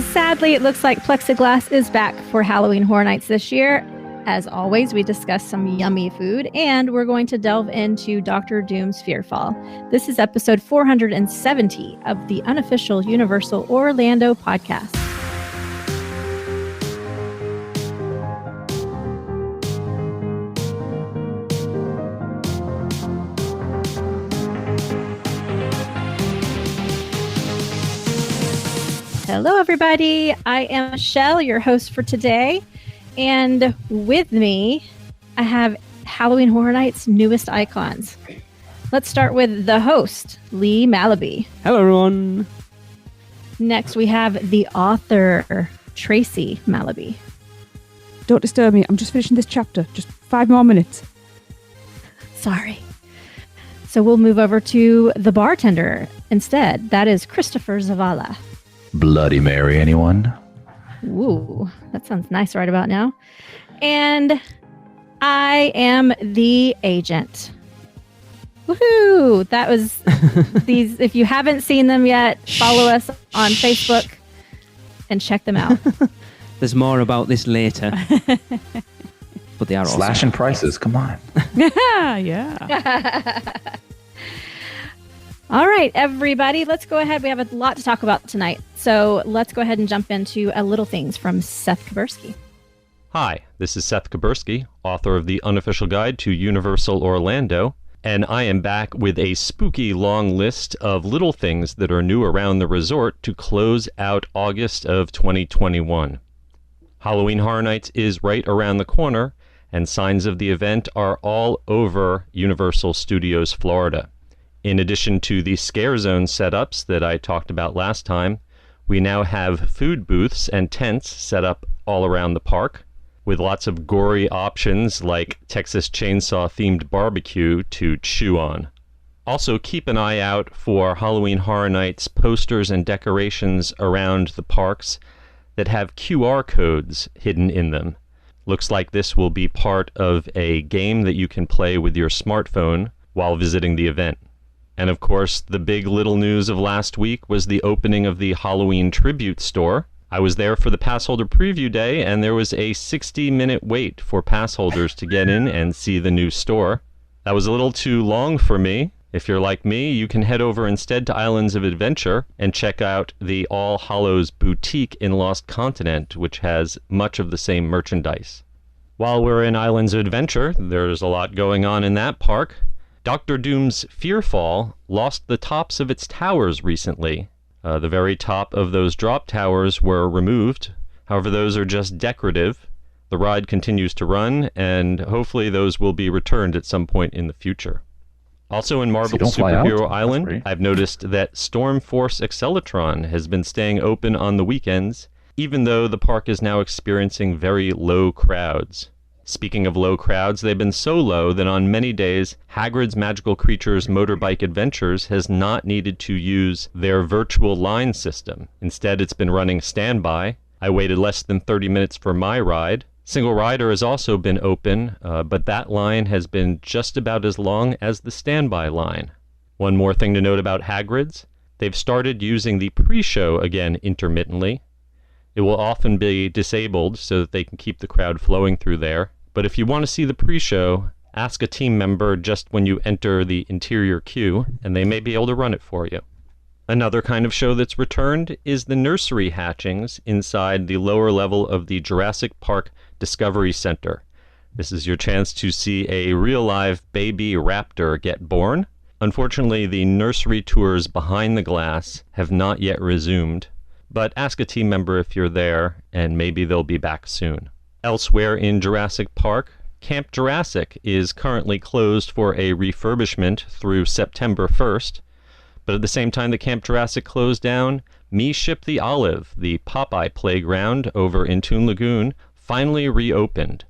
Sadly, it looks like plexiglass is back for Halloween Horror Nights this year. As always, we discuss some yummy food, and we're going to delve into Dr. Doom's Fearfall. This is episode 470 of the Unofficial Universal Orlando podcast. Hello, everybody. I am Michelle, your host for today. And with me, I have Halloween Horror Nights' newest icons. Let's start with the host, Lee Malaby. Hello, everyone. Next, we have the author, Tracy Malaby. Don't disturb me. I'm just finishing this chapter. Just 5 more minutes. Sorry. So we'll move over to the bartender instead. That is Christopher Zavala. Bloody Mary, anyone? Ooh, that sounds nice right about now. And I am the agent. Woohoo! That was these. If you haven't seen them yet, follow us on Facebook and check them out. There's more about this later. But they are awesome. Slashing prices, come on. Yeah. All right, everybody, let's go ahead. We have a lot to talk about tonight. So let's go ahead and jump into a little things from Seth Kabursky. Hi, this is Seth Kabursky, author of the Unofficial Guide to Universal Orlando, and I am back with a spooky long list of little things that are new around the resort to close out August of 2021. Halloween Horror Nights is right around the corner, and signs of the event are all over Universal Studios Florida. In addition to the scare zone setups that I talked about last time, we now have food booths and tents set up all around the park, with lots of gory options like Texas Chainsaw themed barbecue to chew on. Also, keep an eye out for Halloween Horror Nights posters and decorations around the parks that have QR codes hidden in them. Looks like this will be part of a game that you can play with your smartphone while visiting the event. And of course, the big little news of last week was the opening of the Halloween Tribute Store. I was there for the pass holder preview day, and there was a 60-minute wait for pass holders to get in and see the new store. That was a little too long for me. If you're like me, you can head over instead to Islands of Adventure and check out the All Hallows Boutique in Lost Continent, which has much of the same merchandise. While we're in Islands of Adventure, there's a lot going on in that park. Dr. Doom's Fearfall lost the tops of its towers recently. The very top of those drop towers were removed. However, those are just decorative. The ride continues to run, and hopefully those will be returned at some point in the future. Also in Marvel Superhero Island, I've noticed that Storm Force Accelatron has been staying open on the weekends, even though the park is now experiencing very low crowds. Speaking of low crowds, they've been so low that on many days, Hagrid's Magical Creatures Motorbike Adventures has not needed to use their virtual line system. Instead, it's been running standby. I waited less than 30 minutes for my ride. Single rider has also been open, but that line has been just about as long as the standby line. One more thing to note about Hagrid's. They've started using the pre-show again intermittently. It will often be disabled so that they can keep the crowd flowing through there. But if you want to see the pre-show, ask a team member just when you enter the interior queue, and they may be able to run it for you. Another kind of show that's returned is the Nursery Hatchings inside the lower level of the Jurassic Park Discovery Center. This is your chance to see a real live baby raptor get born. Unfortunately, the nursery tours behind the glass have not yet resumed, but ask a team member if you're there, and maybe they'll be back soon. Elsewhere in Jurassic Park, Camp Jurassic is currently closed for a refurbishment through September 1st, but at the same time the Camp Jurassic closed down, Me Ship the Olive, the Popeye playground over in Toon Lagoon, finally reopened.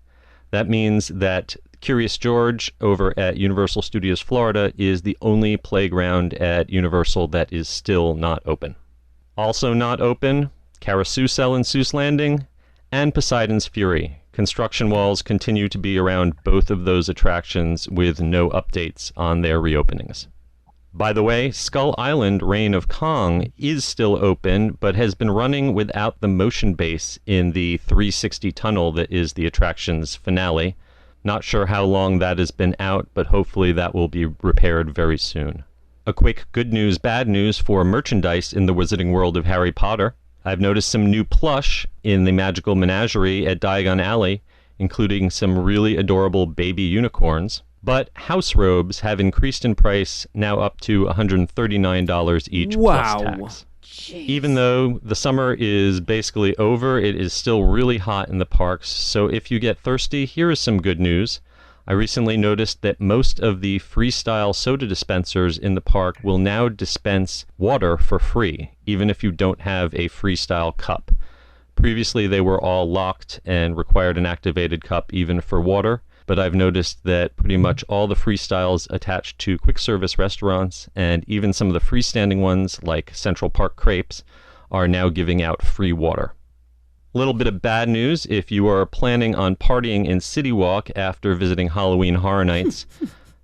That means that Curious George over at Universal Studios Florida is the only playground at Universal that is still not open. Also not open, Carousel in Seuss Landing, and Poseidon's Fury. Construction walls continue to be around both of those attractions with no updates on their reopenings. By the way, Skull Island Reign of Kong is still open, but has been running without the motion base in the 360 tunnel that is the attraction's finale. Not sure how long that has been out, but hopefully that will be repaired very soon. A quick good news, bad news for merchandise in the Wizarding World of Harry Potter. I've noticed some new plush in the Magical Menagerie at Diagon Alley, including some really adorable baby unicorns. But house robes have increased in price, now up to $139 each plus tax. Even though the summer is basically over, it is still really hot in the parks. So if you get thirsty, here is some good news. I recently noticed that most of the freestyle soda dispensers in the park will now dispense water for free, even if you don't have a freestyle cup. Previously, they were all locked and required an activated cup even for water. But I've noticed that pretty much all the freestyles attached to quick service restaurants and even some of the freestanding ones like Central Park Crepes are now giving out free water. A little bit of bad news if you are planning on partying in City Walk after visiting Halloween Horror Nights.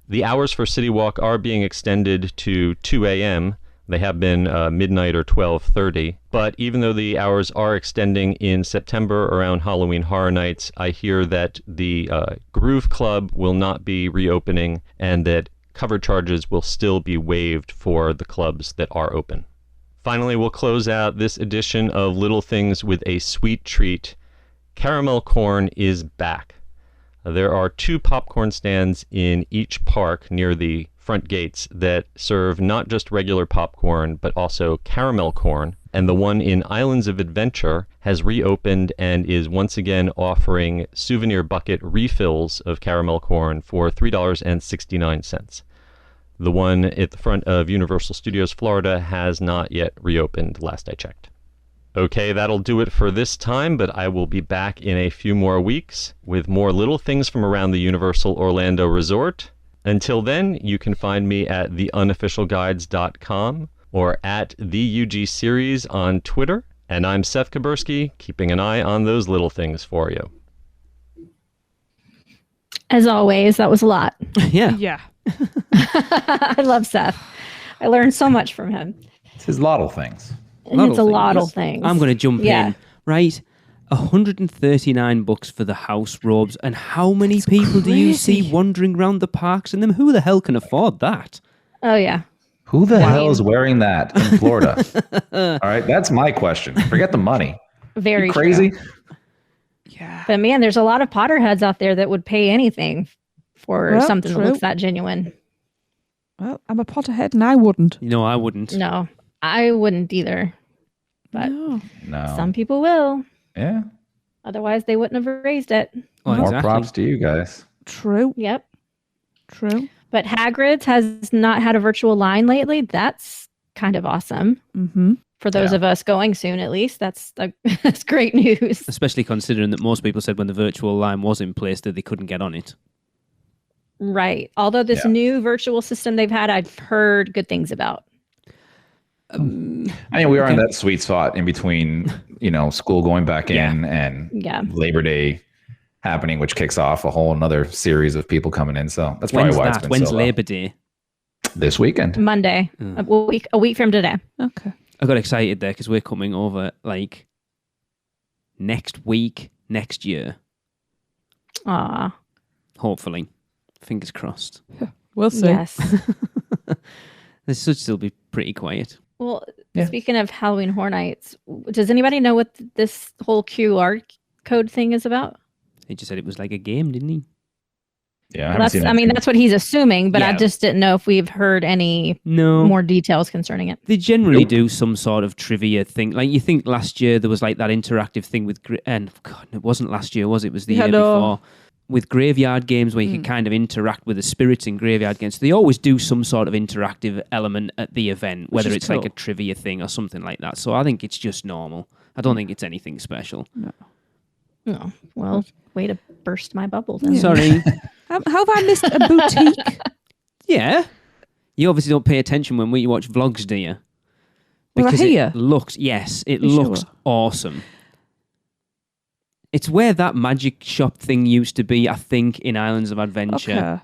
The hours for City Walk are being extended to 2 a.m. They have been midnight or 12:30. But even though the hours are extending in September around Halloween Horror Nights, I hear that the Groove Club will not be reopening and that cover charges will still be waived for the clubs that are open. Finally, we'll close out this edition of Little Things with a sweet treat. Caramel corn is back. There are 2 popcorn stands in each park near the front gates that serve not just regular popcorn, but also caramel corn. And the one in Islands of Adventure has reopened and is once again offering souvenir bucket refills of caramel corn for $3.69. The one at the front of Universal Studios Florida has not yet reopened, last I checked. Okay, that'll do it for this time, but I will be back in a few more weeks with more little things from around the Universal Orlando Resort. Until then, you can find me at theunofficialguides.com or at the UG Series on Twitter. And I'm Seth Kabursky, keeping an eye on those little things for you. As always, that was a lot. Yeah. Yeah. I love Seth. I learned so much from him. It's his lottle things. And it's a lot of things. I'm going to jump in. Right. 139 bucks for the house robes. And how many people do you see wandering around the parks in them? Who the hell can afford that? Oh, yeah. Who the hell is wearing that in Florida? All right, that's my question. Forget the money. Very you crazy. True. Yeah. But man, there's a lot of Potterheads out there that would pay anything for something that looks that genuine. Well, I'm a Potterhead and I wouldn't. No, I wouldn't. No, I wouldn't either. But No. some people will. Yeah. Otherwise, they wouldn't have raised it. Well, More exactly. props to you guys. True. Yep. True. But Hagrid's has not had a virtual line lately. That's kind of awesome. Mm-hmm. For those of us going soon, at least. That's great news. Especially considering that most people said when the virtual line was in place that they couldn't get on it. Right. Although this new virtual system they've had, I've heard good things about. I mean, we are in that sweet spot in between, school going back in and Labor Day happening, which kicks off a whole another series of people coming in. So that's probably why it's been When's so Labor Day? This weekend. Monday. A week from today. Okay. I got excited there because we're coming over like next week, next year. Aw. Hopefully. Fingers crossed. We'll see. Yes. This should still be pretty quiet. Well, speaking of Halloween Horror Nights, does anybody know what this whole QR code thing is about? He just said it was like a game, didn't he? Yeah. Well, that's what he's assuming, but I just didn't know if we've heard any more details concerning it. They generally do some sort of trivia thing. Like you think last year there was like that interactive thing with, and God, it wasn't last year, was it? It was the year before. With graveyard games where you can kind of interact with the spirits in graveyard games. So they always do some sort of interactive element at the event, whether it's like a trivia thing or something like that. So I think it's just normal. I don't think it's anything special. No. Well, way to burst my bubble then. Yeah. Sorry. How have I missed a boutique? Yeah. You obviously don't pay attention when we watch vlogs, do you? Because it looks awesome. It's where that magic shop thing used to be, I think, in Islands of Adventure.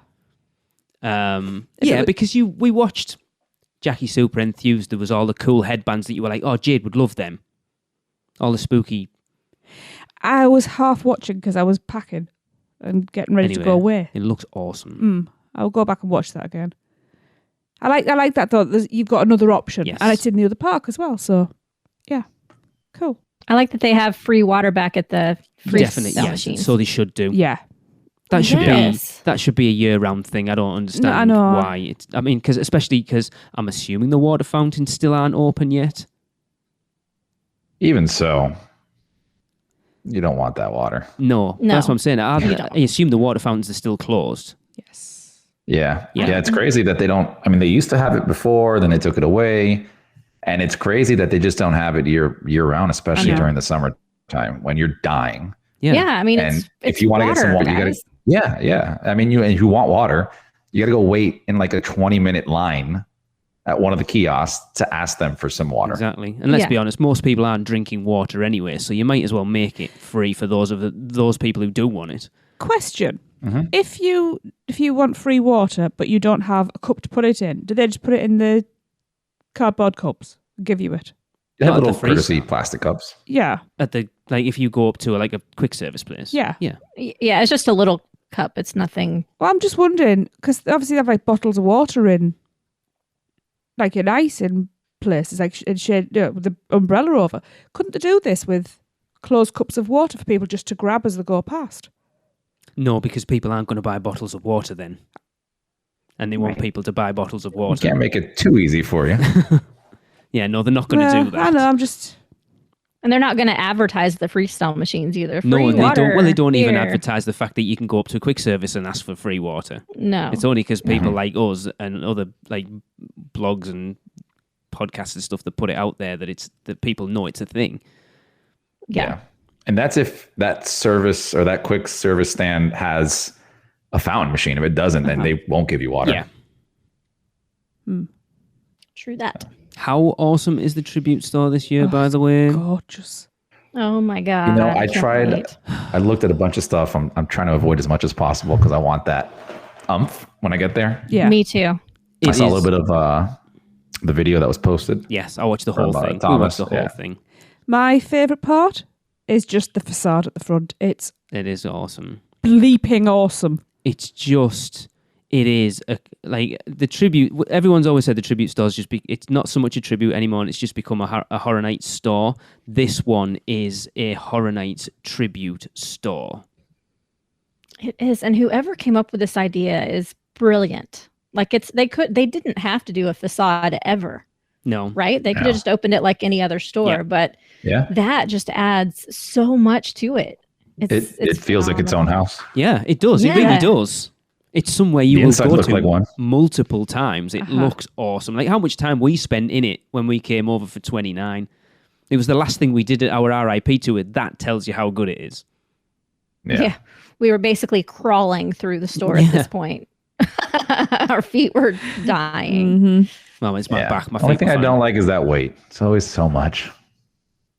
Okay. Because we watched Jackie super enthused. There was all the cool headbands that you were like, oh, Jade would love them. All the spooky. I was half watching because I was packing and getting ready to go away. It looks awesome. I'll go back and watch that again. I like that though. You've got another option, yes. and it's in the other park as well. So, yeah, cool. I like that they have free water back at the free Definitely, yes. machines. So they should do. Yeah, that should be a year-round thing. I don't understand why. Especially because I'm assuming the water fountains still aren't open yet. Even so, you don't want that water. No. That's what I'm saying. I assume the water fountains are still closed. Yes. Yeah. It's crazy that they don't. I mean, they used to have it before, then they took it away, and it's crazy that they just don't have it year round, especially during the summertime when you're dying. Yeah. I mean, and if you want to get some water, you gotta. Yeah. I mean, if you want water, you got to go wait in like a 20-minute line at one of the kiosks to ask them for some water. Exactly. And let's be honest, most people aren't drinking water anyway, so you might as well make it free for those people who do want it. Question. Mm-hmm. If you want free water, but you don't have a cup to put it in, do they just put it in the cardboard cups and give you it? They have little courtesy plastic cups. Yeah. If you go up to a quick service place. Yeah. Yeah. Yeah, it's just a little cup. It's nothing. Well, I'm just wondering, because obviously they have bottles of water in ice in places, in shade, with the umbrella over. Couldn't they do this with closed cups of water for people just to grab as they go past? No, because people aren't going to buy bottles of water then. And they want people to buy bottles of water. You can't make it too easy for you. Yeah, no, they're not going to do that. I know, I'm just... And they're not going to advertise the freestyle machines either. No, and they don't. Well, they don't even advertise the fact that you can go up to a quick service and ask for free water. No. It's only because people like us and other blogs and podcasts and stuff that put it out there that people know it's a thing. Yeah. And that's if that service or that quick service stand has a fountain machine. If it doesn't, then they won't give you water. Yeah. True that. How awesome is the tribute store this year, by the way? Gorgeous. Oh my God. I looked at a bunch of stuff. I'm trying to avoid as much as possible because I want that umph when I get there. Yeah. Me too. I saw a little bit of the video that was posted. Yes, I watched the whole thing. We watched the whole thing. My favourite part is just the facade at the front. It is awesome. Bleeping awesome. It is the tribute. Everyone's always said the tribute stores it's not so much a tribute anymore. And it's just become a Horror Nights store. This one is a Horror Nights tribute store. It is, and whoever came up with this idea is brilliant. They didn't have to do a facade ever. No, right? They could have just opened it like any other store, but that just adds so much to it. It feels like its own house. Yeah, it does. Yeah. It really does. It's somewhere you will go to multiple times. It looks awesome. Like how much time we spent in it when we came over for 29. It was the last thing we did at our RIP tour. That tells you how good it is. Yeah. We were basically crawling through the store at this point. Our feet were dying. Mm-hmm. Well, it's my back. My feet. The only thing I don't like is that wait. It's always so much.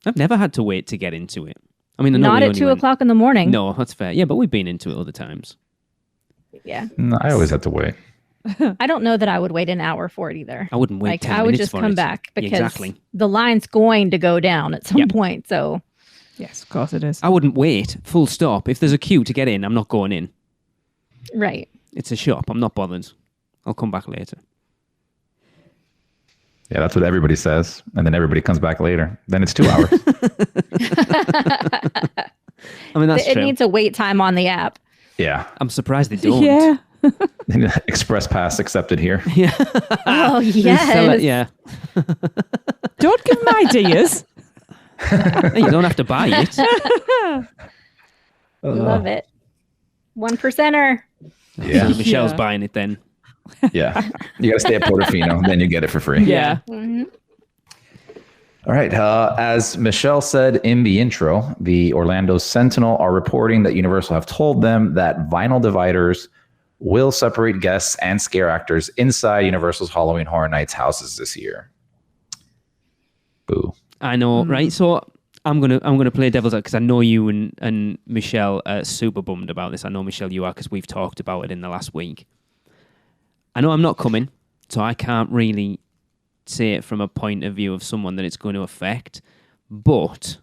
I've never had to wait to get into it. I mean, not at 2 o'clock in the morning. No, that's fair. Yeah, but we've been into it other times. Yeah. No, I always have to wait. I don't know that I would wait an hour for it either. I wouldn't wait 10 minutes. I would just come back because the line's going to go down at some point. So, yes, of course it is. I wouldn't wait. Full stop. If there's a queue to get in, I'm not going in. Right. It's a shop. I'm not bothered. I'll come back later. Yeah, that's what everybody says, and then everybody comes back later. Then it's 2 hours. I mean, that's true. It needs a wait time on the app. Yeah. I'm surprised they don't. Yeah. Express pass accepted here. Yeah. Oh, yes. Yeah. Don't give them ideas. You don't have to buy it. Love it. 1%er. Yeah. Michelle's buying it then. Yeah. You got to stay at Portofino, then you get it for free. Yeah. Mm-hmm. All right. As Michelle said in the intro, the Orlando Sentinel are reporting that Universal have told them that vinyl dividers will separate guests and scare actors inside Universal's Halloween Horror Nights houses this year. Boo. I know, right? So I'm gonna play devil's advocate because I know you and Michelle are super bummed about this. I know, Michelle, you are because we've talked about it in the last week. I know I'm not coming, so I can't really say it from a point of view of someone that it's going to affect, but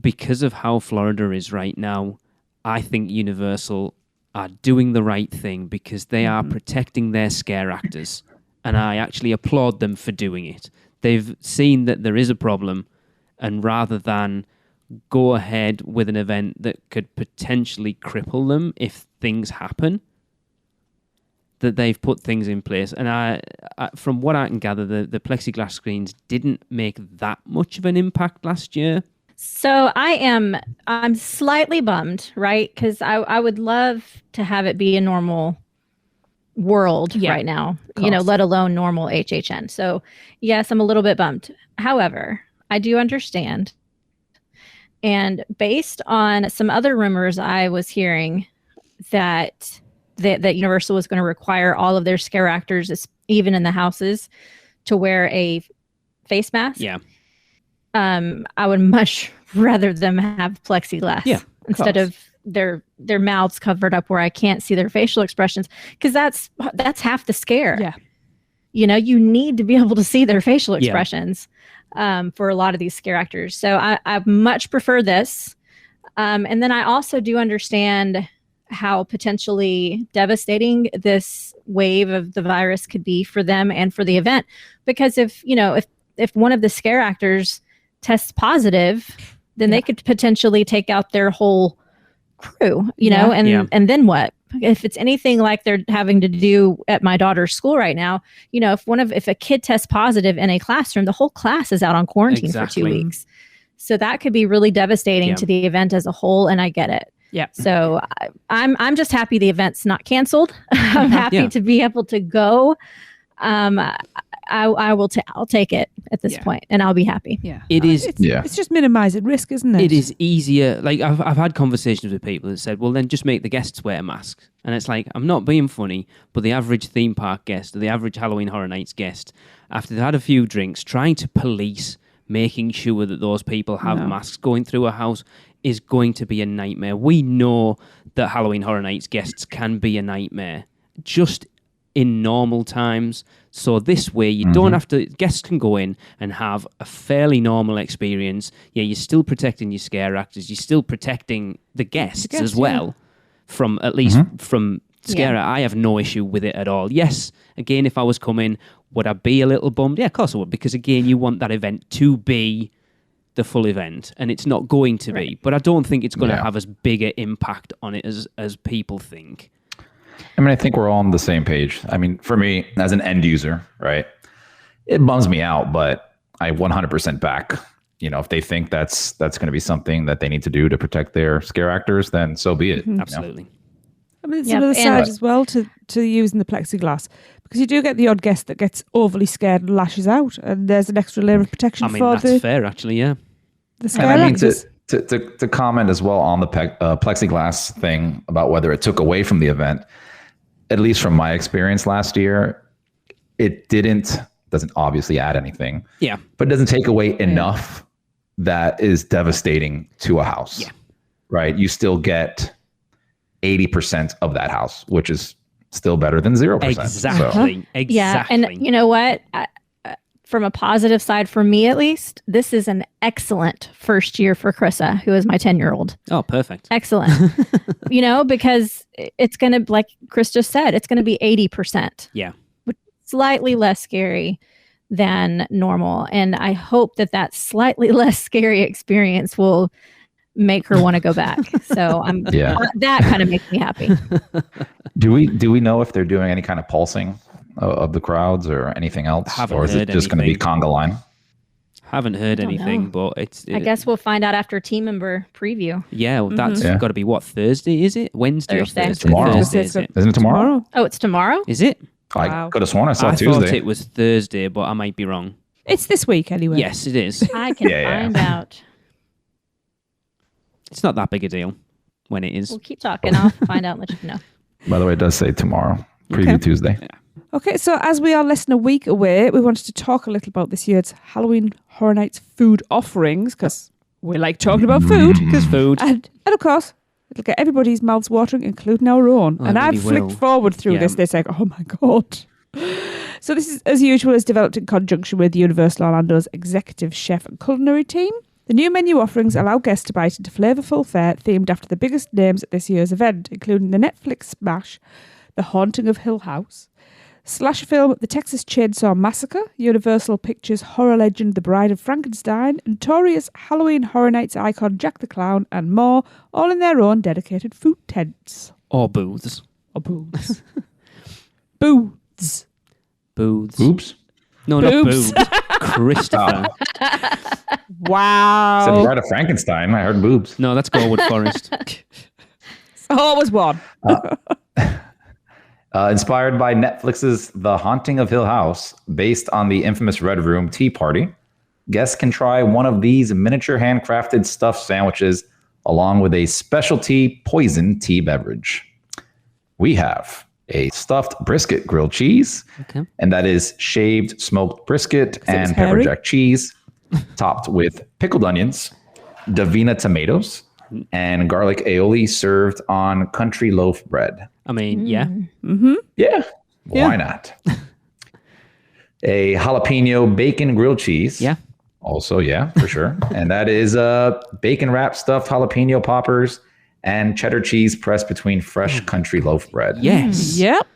because of how Florida is right now, I think Universal are doing the right thing because they are protecting their scare actors, and I actually applaud them for doing it. They've seen that there is a problem, and rather than go ahead with an event that could potentially cripple them if things happen, that they've put things in place. And I from what I can gather, the plexiglass screens didn't make that much of an impact last year. So I'm slightly bummed, right? Because I would love to have it be a normal world right now, let alone normal HHN. So yes, I'm a little bit bummed. However, I do understand. And based on some other rumors I was hearing that Universal was going to require all of their scare actors, even in the houses, to wear a face mask. Yeah. I would much rather them have plexiglass instead of their mouths covered up where I can't see their facial expressions, because that's half the scare. Yeah. You need to be able to see their facial expressions for a lot of these scare actors. So I much prefer this. And then I also do understand how potentially devastating this wave of the virus could be for them and for the event. Because if one of the scare actors tests positive, then they could potentially take out their whole crew, and then what? If it's anything like they're having to do at my daughter's school right now, if a kid tests positive in a classroom, the whole class is out on quarantine for 2 weeks. So that could be really devastating to the event as a whole, and I get it. Yeah. So I'm just happy the event's not canceled. I'm happy to be able to go. I'll take it at this point, and I'll be happy. Yeah. It's just minimizing risk, isn't it? It is easier. Like I've had conversations with people that said, well, then just make the guests wear masks. And it's like, I'm not being funny, but the average theme park guest or the average Halloween Horror Nights guest, after they've had a few drinks, trying to police making sure that those people have masks going through a house is going to be a nightmare. We know that Halloween Horror Nights guests can be a nightmare just in normal times. So this way, you don't have to, guests can go in and have a fairly normal experience. Yeah, you're still protecting your scare actors. You're still protecting the guests as well from, at least from scare. I have no issue with it at all. Yes, again, if I was coming, would I be a little bummed? Yeah, of course I would, because again, you want that event to be the full event, and it's not going to be. But I don't think it's going to have as big an impact on it as people think. I mean, I think we're all on the same page. I mean, for me, as an end user, right, it bums me out, but I 100% back. If they think that's going to be something that they need to do to protect their scare actors, then so be it. Absolutely. I mean, it's another side as well to using the plexiglass, because you do get the odd guest that gets overly scared and lashes out, and there's an extra layer of protection for that's fair, actually, the scare actors. To comment as well on the plexiglass thing about whether it took away from the event, at least from my experience last year, it doesn't obviously add anything. Yeah. But it doesn't take away enough that is devastating to a house. Yeah. Right? You still get 80% of that house, which is still better than 0%. Exactly. Yeah. And you know what? From a positive side, for me at least, this is an excellent first year for Krista, who is my 10-year-old. Oh, perfect. Excellent. Because it's going to, like Chris just said, it's going to be 80%. Yeah. Which is slightly less scary than normal. And I hope that slightly less scary experience will make her want to go back. So that kind of makes me happy. Do we know if they're doing any kind of pulsing of the crowds or anything else, or is it just going to be conga line? Haven't heard anything, but I guess we'll find out after team member preview. Yeah, well, that's got to be what, Thursday? Is it Wednesday? Thursday. Or Thursday? Tomorrow. Thursday, Isn't it tomorrow? Oh, it's tomorrow. Is it? I could have sworn I saw Tuesday. I thought it was Thursday, but I might be wrong. It's this week anyway. Yes, it is. I can find out. It's not that big a deal when it is. We'll keep talking. I'll find out and let you know. By the way, it does say tomorrow. Preview Tuesday. Yeah. Okay, so as we are less than a week away, we wanted to talk a little about this year's Halloween Horror Nights food offerings, because we like talking about food. Because food. And of course, it'll get everybody's mouths watering, including our own. And I've flicked forward through this. They're like, oh my God. So this is, as usual, is developed in conjunction with Universal Orlando's executive chef and culinary team. The new menu offerings allow guests to bite into flavourful fare themed after the biggest names at this year's event, including the Netflix smash The Haunting of Hill House, slasher film The Texas Chainsaw Massacre, Universal Pictures horror legend The Bride of Frankenstein, notorious Halloween Horror Nights icon Jack the Clown, and more, all in their own dedicated food tents. Or booths. Or booths. Booths. Booths. Oops. No, Boobs. not boobs. Christopher. Wow. Said Bride of Frankenstein. I heard boobs. No, that's Gorwood Forest. Always one. Inspired by Netflix's The Haunting of Hill House, based on the infamous Red Room Tea Party, guests can try one of these miniature handcrafted stuffed sandwiches along with a specialty poison tea beverage. We have a stuffed brisket grilled cheese, and that is shaved smoked brisket and pepper jack cheese, topped with pickled onions, Davina tomatoes, and garlic aioli served on country loaf bread. I mean, yeah. Mm-hmm. Yeah. Why not? A jalapeno bacon grilled cheese. Yeah. Also, yeah, for sure. And that is bacon wrapped stuffed jalapeno poppers and cheddar cheese pressed between fresh country loaf bread. Yes. Yep.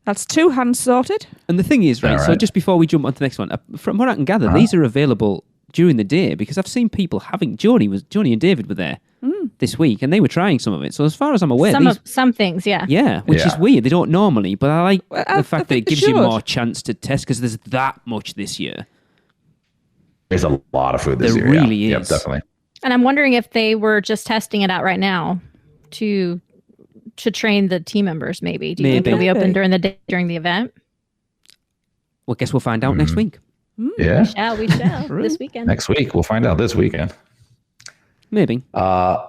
That's 2 hand sorted. And the thing is, right, so just before we jump on to the next one, from what I can gather, these are available during the day because I've seen people having... Joni and David were there this week and they were trying some of it. So as far as I'm aware... Some things, yeah. Yeah, which is weird. They don't normally, but I like the fact that it gives you more chance to test because there's that much this year. There's a lot of food this year. There really is. Yep, definitely. And I'm wondering if they were just testing it out right now to train the team members, maybe. Do you think it'll be open during the day during the event? Well, guess we'll find out next week. Yeah. We shall. This weekend. Next week. We'll find out this weekend. Maybe. Tempeh,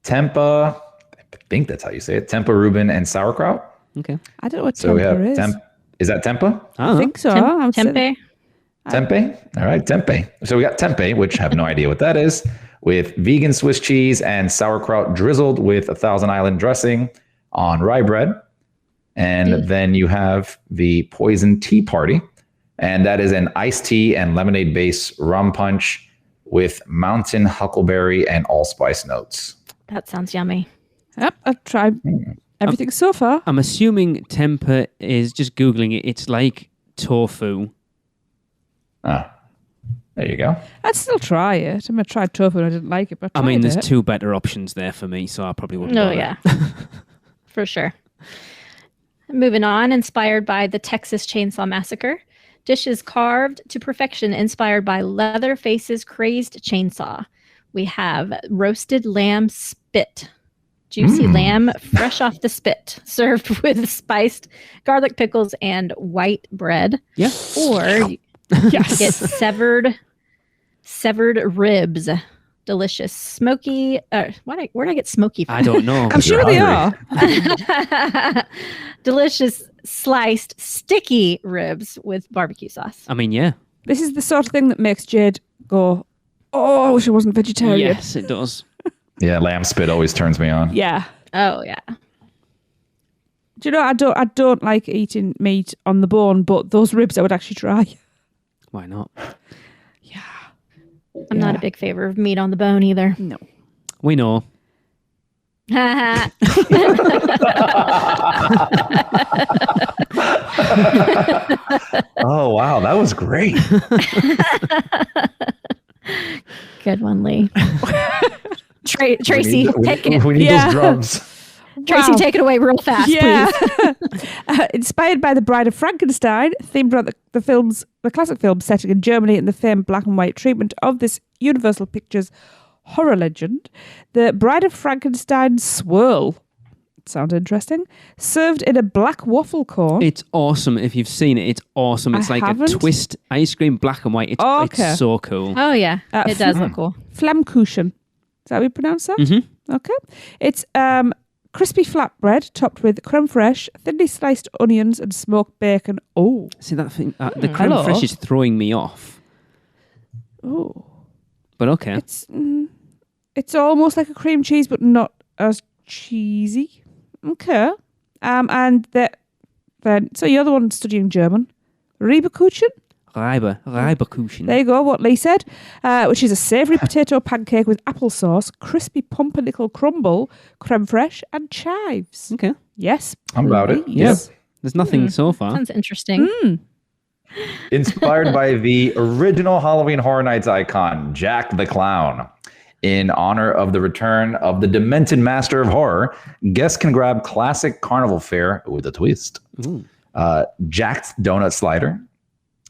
I think that's how you say it. Tempeh Reuben and sauerkraut. Okay. I don't know what So we have is. Is that tempeh? I think so. Tempeh. Tempeh? All right, tempeh. So we got tempeh, which I have no idea what that is, with vegan Swiss cheese and sauerkraut drizzled with a Thousand Island dressing on rye bread. And then you have the poison tea party. And that is an iced tea and lemonade base rum punch with mountain huckleberry and allspice notes. That sounds yummy. Yep, I've tried everything so far. I'm assuming tempeh is, just Googling it, it's like tofu. There you go. I'd still try it. I mean, I tried tofu and I didn't like it, but I mean, there's 2 better options there for me, so I probably wouldn't. Oh, yeah. For sure. Moving on, inspired by the Texas Chainsaw Massacre. Dishes carved to perfection, inspired by Leatherface's crazed chainsaw. We have roasted lamb spit. Juicy lamb fresh off the spit, served with spiced garlic pickles and white bread. Yeah. Or yes, get severed ribs. Delicious, smoky. Where'd I get smoky from? I don't know. I'm sure they are. Delicious, sliced, sticky ribs with barbecue sauce. I mean, yeah. This is the sort of thing that makes Jade go, oh, I wish I wasn't vegetarian. Yes, it does. Yeah, lamb spit always turns me on. Yeah. Oh, yeah. Do you know, I don't like eating meat on the bone, but those ribs I would actually try. Why not? Yeah. I'm not a big favor of meat on the bone either. No. We know. Oh, wow. That was great. Good one, Lee. Tracy, take it. We need those drums. Tracy, take it away real fast, please. Inspired by The Bride of Frankenstein, themed around the classic film setting in Germany and the famed black and white treatment of this Universal Pictures horror legend, the Bride of Frankenstein swirl. Sounds interesting. Served in a black waffle cone. It's awesome. If you've seen it, it's awesome. It's a twist ice cream, black and white. It's so cool. Oh, yeah. It does look cool. Flammkuchen. Is that how we pronounce that? Mm-hmm. Okay. It's crispy flatbread topped with creme fraiche, thinly sliced onions and smoked bacon. Oh. See that thing? The creme fraiche is throwing me off. Oh. But okay. It's almost like a cream cheese, but not as cheesy. Okay. And the Then, so you're the one studying German. Reibekuchen? Reibekuchen. There you go, what Lee said. Which is a savoury potato pancake with applesauce, crispy pumpernickel crumble, creme fraiche, and chives. Okay. Yes. I'm about it. Yes. There's nothing so far. Sounds interesting. Inspired by the original Halloween Horror Nights icon, Jack the Clown. In honor of the return of the demented master of horror, guests can grab classic carnival fare with a twist. Jack's Donut Slider.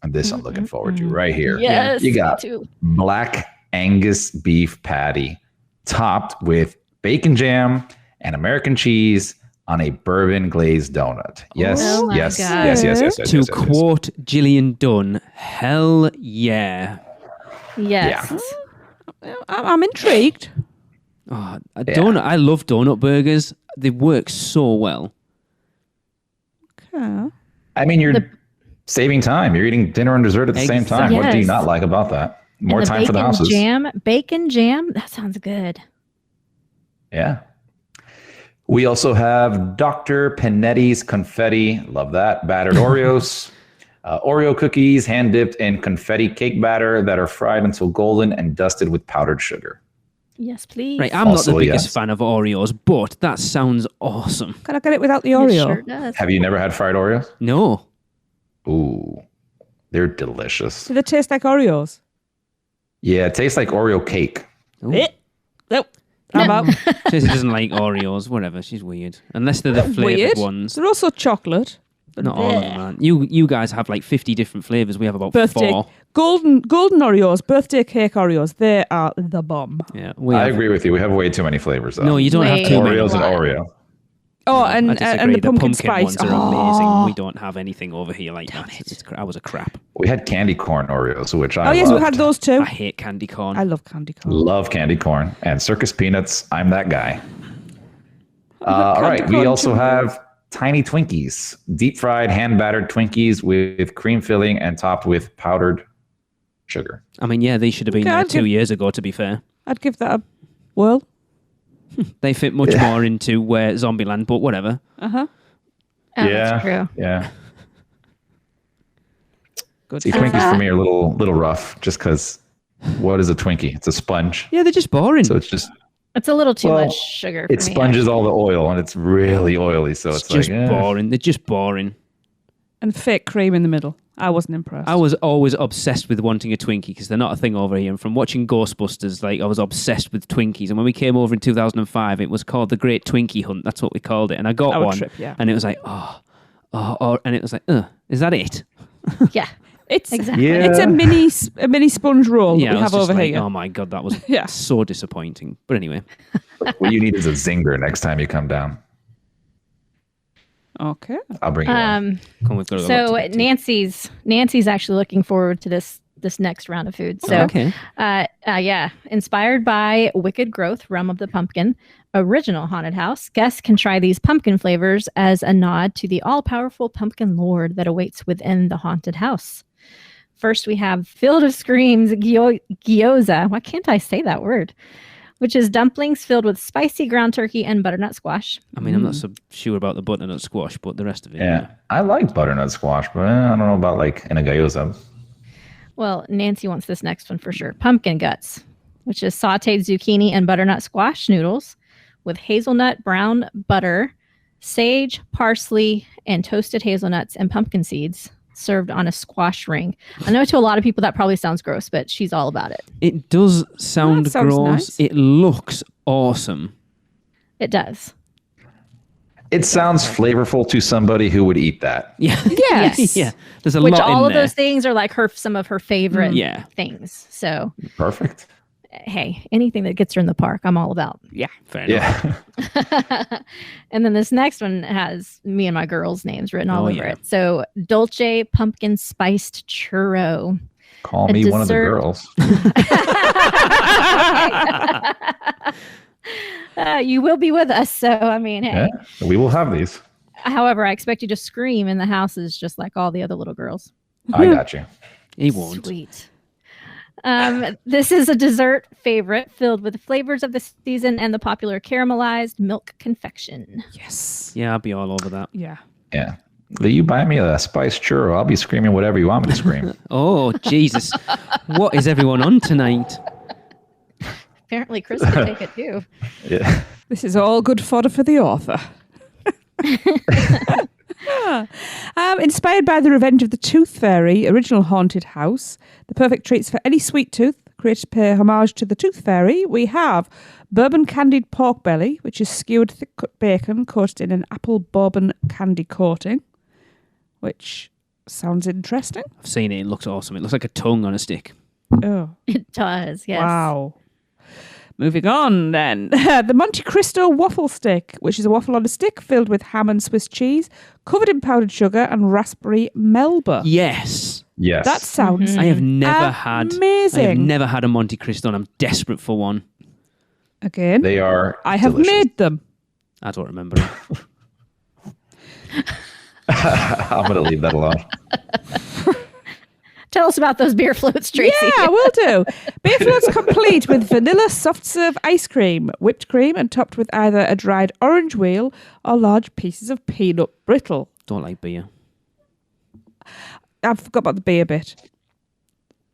And this I'm looking forward to right here. Yes, you got me too. Black Angus beef patty topped with bacon jam and American cheese on a bourbon glazed donut. Yes, Oh my yes, God. yes. To quote Gillian Dunn, hell yeah. Yes. I'm intrigued. Oh, donut. I love donut burgers. They work so well. Okay. I mean, you're saving time. You're eating dinner and dessert at the same time. What do you Yes. not like about that? More And time for the houses. Bacon jam. That sounds good. Yeah. We also have Dr. Pinetti's confetti. Love that. Battered Oreos. Oreo cookies hand dipped in confetti cake batter that are fried until golden and dusted with powdered sugar. Yes, please. Right, I'm Also, not the biggest yes. fan of Oreos, but that sounds awesome. Can I get it without the It Oreo? sure does. Have you never had fried Oreos? No. Ooh, they're delicious. Do they taste like Oreos? Yeah, it tastes like Oreo cake. Ooh. Nope. I'm out. Tracy doesn't like Oreos, whatever. She's weird. Unless they're the flavoured Weird. ones. They're also chocolate. Not all of them, man. You guys have like 50 different flavours. We have about Birthday 4. golden Oreos, birthday cake Oreos. They are the bomb. Yeah, I agree with you. We have way too many flavors, though. No, you don't Wait. have too many. Oreos and Oreo. Oh, I and disagree. the pumpkin spice. ones are Oh. amazing. We don't have anything over here like that. I was a crap. We had candy corn Oreos, which I Oh, yes, we loved. had those too. I hate candy corn. I love candy corn. Love candy corn and circus peanuts. I'm that guy. love All right. candy We corn also too. have tiny Twinkies, deep fried, hand battered Twinkies with cream filling and topped with powdered sugar. I mean, yeah, they should have been Okay, there I'd 2 give- years ago, to be fair. I'd give that a whirl. They fit much more into Zombieland, but whatever. Oh, that's true. Yeah. Good. See, Twinkies for me are a little rough just because what is a Twinkie? It's a sponge. Yeah, they're just boring. So it's just, It's a little too Well, much sugar for it me. sponges all the oil and it's really oily. So it's it's just like, boring. They're just boring. And fake cream in the middle. I wasn't impressed. I was always obsessed with wanting a Twinkie because they're not a thing over here. And from watching Ghostbusters, like I was obsessed with Twinkies. And when we came over in 2005, it was called the Great Twinkie Hunt. That's what we called it. And I got Our one, trip, yeah. and it was like, and it was like, is that it? Yeah, It's exactly. Yeah. It's a mini sponge roll Yeah, that I we was have just over like, here. oh my god, that was Yeah. so disappointing. But anyway, what you need is a zinger next time you come down. Okay. I'll bring you one. come, we've got a lot So to get to. Nancy's actually looking forward to this next round of food. So okay. yeah, inspired by Wicked Growth, Realm of the Pumpkin, original haunted house, guests can try these pumpkin flavors as a nod to the all-powerful pumpkin lord that awaits within the haunted house. First, we have Field of Screams gyoza. Why can't I say that word? Which is dumplings filled with spicy ground turkey and butternut squash. I mean, I'm not so sure about the butternut squash, but the rest of it. Yeah. I like butternut squash, but I don't know about like in a gyoza. Well, Nancy wants this next one for sure. Pumpkin guts, which is sauteed zucchini and butternut squash noodles with hazelnut brown butter, sage, parsley, and toasted hazelnuts and pumpkin seeds served on a squash ring. I know to a lot of people that probably sounds gross, but she's all about it. It does sound That sounds gross. nice. It looks awesome. It does. It sounds flavorful to somebody who would eat that. Yeah. Yes. Yeah. There's a Which lot all in of there. those things are like some of her favorite Yeah. things. So, Perfect. hey, anything that gets her in the park, I'm all about. Yeah. Fair enough. Yeah. And then this next one has me and my girls' names written all Oh, over yeah. it. So Dolce Pumpkin Spiced Churro. Call A me one of the dessert. girls. You will be with us. So, I mean, hey. Yeah. We will have these. However, I expect you to scream in the houses just like all the other little girls. I got you. He won't. Sweet. This is a dessert favorite filled with flavors of the season and the popular caramelized milk confection. Yes. Yeah, I'll be all over that. Yeah. Yeah. You buy me a spiced churro, I'll be screaming whatever you want me to scream. Oh, Jesus. What is everyone on tonight? Apparently, Chris can take it too. Yeah. This is all good fodder for the author. Inspired by the Revenge of the Tooth Fairy original haunted house, the perfect treats for any sweet tooth, created to pay homage to the Tooth Fairy, we have bourbon candied pork belly, which is skewered thick cut bacon coated in an apple bourbon candy coating, which sounds interesting. I've seen it. It looks awesome. It looks like a tongue on a stick. Oh, It does, yes. wow. Moving on then. The Monte Cristo waffle stick, which is a waffle on a stick filled with ham and Swiss cheese, covered in powdered sugar and raspberry melba. Yes. Yes. That sounds I have never had amazing. a Monte Cristo, and I'm desperate for one. Again, They are I have delicious. made them. I don't remember it. I'm going to leave that alone. Tell us about those beer floats, Tracy. Yeah, will do. Beer floats complete with vanilla soft serve ice cream, whipped cream, and topped with either a dried orange wheel or large pieces of peanut brittle. Don't like beer. I forgot about the beer bit.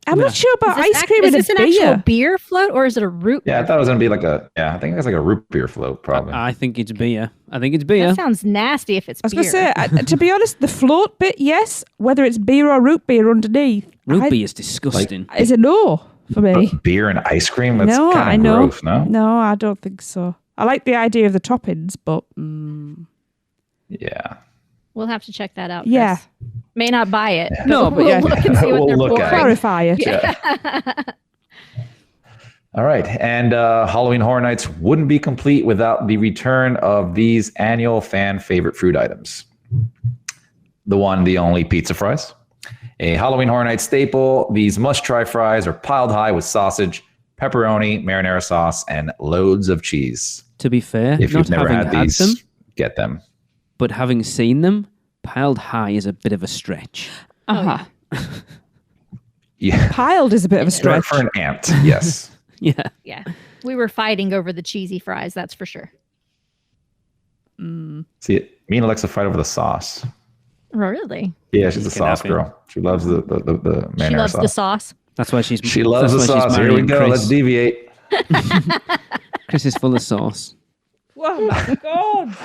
I'm not sure about Is this ice cream is in this a an beer. actual beer float or is it a root? Yeah, I thought it was going to be like I think it's like a root beer float, probably. I think it's beer. I think it's beer. That sounds nasty if it's I was beer. going to say, to be honest, the float bit, yes. Whether it's beer or root beer underneath Root beer is disgusting. is a no for me. But beer and ice cream? That's No, kind I of know. gross, no? No, I don't think so. I like the idea of the toppings, but Yeah. We'll have to check that out. Chris. yeah. May not buy it. No, but we'll yeah. look and see what We'll they're look pouring. at it. Clarify it. Yeah. All right. And Halloween Horror Nights wouldn't be complete without the return of these annual fan favorite food items. The one, the only pizza fries. A Halloween Horror Nights staple, these must-try fries are piled high with sausage, pepperoni, marinara sauce, and loads of cheese. To be fair, If not you've never having had these, them, get them. but having seen them, piled high is a bit of a stretch. Uh-huh. Yeah. Piled is a bit of a stretch. For an ant, yes. Yeah. Yeah. We were fighting over the cheesy fries, that's for sure. See, me and Alexa fight over the sauce. Oh, really? Yeah, she's a Can sauce happen. girl. She loves the marinara She loves sauce. the sauce. That's why she's. She loves the that's why she's sauce. Here we marrying go. Chris. Let's deviate. Chris is full of sauce. Oh my God.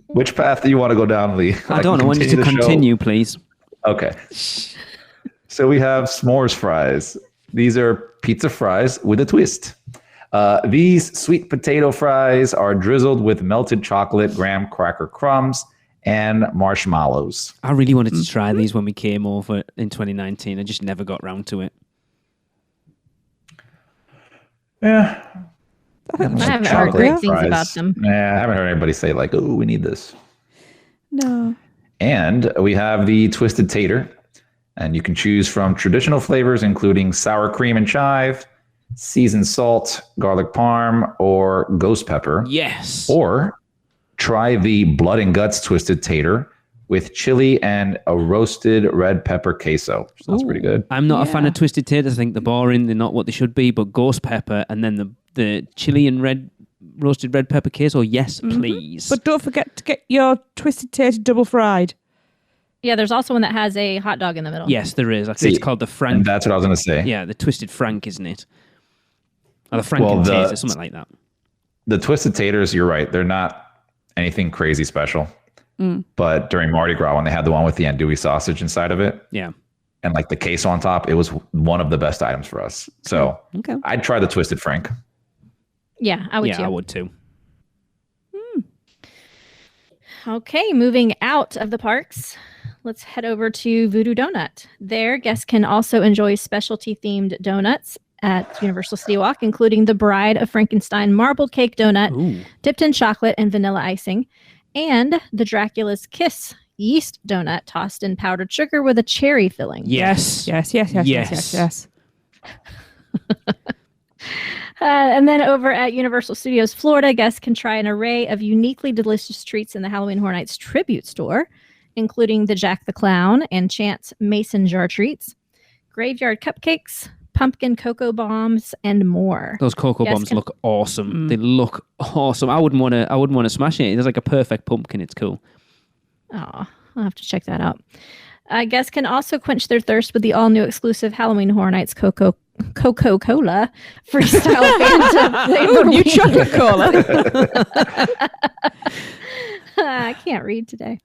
Which path do you want to go down, Lee? I don't know. I want you to the show? continue, please. Okay. So we have s'mores fries. These are pizza fries with a twist. These sweet potato fries are drizzled with melted chocolate, graham cracker crumbs, and marshmallows. I really wanted to try these when we came over in 2019. I just never got round to it. Yeah. I haven't heard great things about them. Yeah, I haven't heard anybody say like, "Oh, we need this." No. And we have the twisted tater, and you can choose from traditional flavors including sour cream and chive, seasoned salt, garlic parm, or ghost pepper. Yes. Or try the blood and guts twisted tater with chili and a roasted red pepper queso. Sounds pretty good. I'm not a fan of twisted taters. I think they're boring. They're not what they should be. But ghost pepper and then the chili and roasted red pepper queso. Yes, please. But don't forget to get your twisted tater double fried. Yeah, there's also one that has a hot dog in the middle. Yes, there is. I think it's called the Frank. And that's what I was going to say. Yeah, the twisted Frank, isn't it? Or the Franken tater, something like that. The twisted taters, you're right. They're not anything crazy special. But during Mardi Gras, when they had the one with the andouille sausage inside of it, Yeah. and like the queso on top, it was one of the best items for us. So Okay. I'd try the twisted Frank. Yeah, I would Yeah, too. I would too. Okay, moving out of the parks, let's head over to Voodoo Donut. There, guests can also enjoy specialty-themed donuts at Universal City Walk, including the Bride of Frankenstein marbled cake donut, Ooh. dipped in chocolate and vanilla icing, and the Dracula's Kiss yeast donut tossed in powdered sugar with a cherry filling. Yes. Yes. And then over at Universal Studios Florida, guests can try an array of uniquely delicious treats in the Halloween Horror Nights tribute store, including the Jack the Clown and Chance Mason jar treats, graveyard cupcakes, pumpkin cocoa bombs, and more. Those cocoa bombs look awesome. They look awesome. I wouldn't want to smash it. It's like a perfect pumpkin. It's cool. Oh, I'll have to check that out. Guests can also quench their thirst with the all-new exclusive Halloween Horror Nights Coca-Cola freestyle Fanta flavor. New chocolate cola. I can't read today.